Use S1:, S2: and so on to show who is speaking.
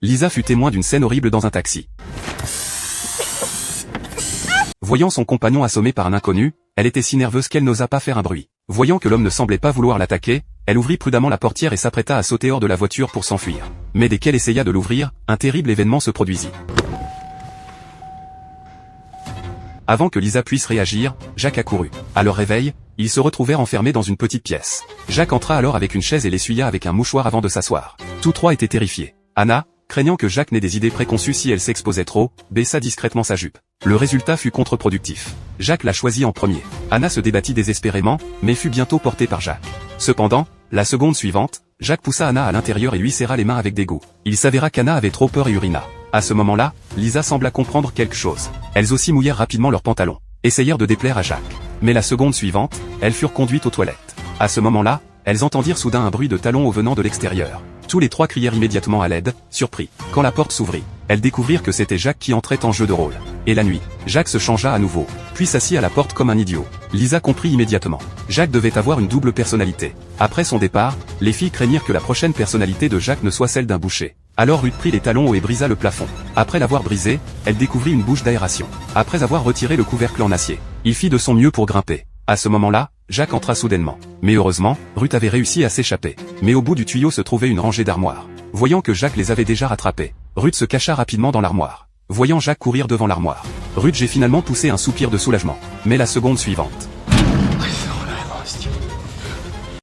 S1: Lisa fut témoin d'une scène horrible dans un taxi. Voyant son compagnon assommé par un inconnu, elle était si nerveuse qu'elle n'osa pas faire un bruit. Voyant que l'homme ne semblait pas vouloir l'attaquer, elle ouvrit prudemment la portière et s'apprêta à sauter hors de la voiture pour s'enfuir. Mais dès qu'elle essaya de l'ouvrir, un terrible événement se produisit. Avant que Lisa puisse réagir, Jacques accourut. À leur réveil, ils se retrouvèrent enfermés dans une petite pièce. Jacques entra alors avec une chaise et l'essuya avec un mouchoir avant de s'asseoir. Tous trois étaient terrifiés. Anna, craignant que Jacques n'ait des idées préconçues si elle s'exposait trop, baissa discrètement sa jupe. Le résultat fut contre-productif. Jacques la choisit en premier. Anna se débattit désespérément, mais fut bientôt portée par Jacques. Cependant, la seconde suivante, Jacques poussa Anna à l'intérieur et lui serra les mains avec dégoût. Il s'avéra qu'Anna avait trop peur et urina. À ce moment-là, Lisa sembla comprendre quelque chose. Elles aussi mouillèrent rapidement leurs pantalons. Essayèrent de déplaire à Jacques. Mais la seconde suivante, elles furent conduites aux toilettes. À ce moment-là, elles entendirent soudain un bruit de talons au venant de l'extérieur. Tous les trois crièrent immédiatement à l'aide, surpris. Quand la porte s'ouvrit, elles découvrirent que c'était Jacques qui entrait en jeu de rôle. Et la nuit, Jacques se changea à nouveau, puis s'assit à la porte comme un idiot. Lisa comprit immédiatement. Jacques devait avoir une double personnalité. Après son départ, les filles craignirent que la prochaine personnalité de Jacques ne soit celle d'un boucher. Alors Ruth prit les talons hauts et brisa le plafond. Après l'avoir brisé, elle découvrit une bouche d'aération. Après avoir retiré le couvercle en acier, il fit de son mieux pour grimper. À ce moment-là, Jacques entra soudainement. Mais heureusement, Ruth avait réussi à s'échapper. Mais au bout du tuyau se trouvait une rangée d'armoires. Voyant que Jacques les avait déjà rattrapés, Ruth se cacha rapidement dans l'armoire. Voyant Jacques courir devant l'armoire, Ruth j'ai finalement poussé un soupir de soulagement. Mais la seconde suivante,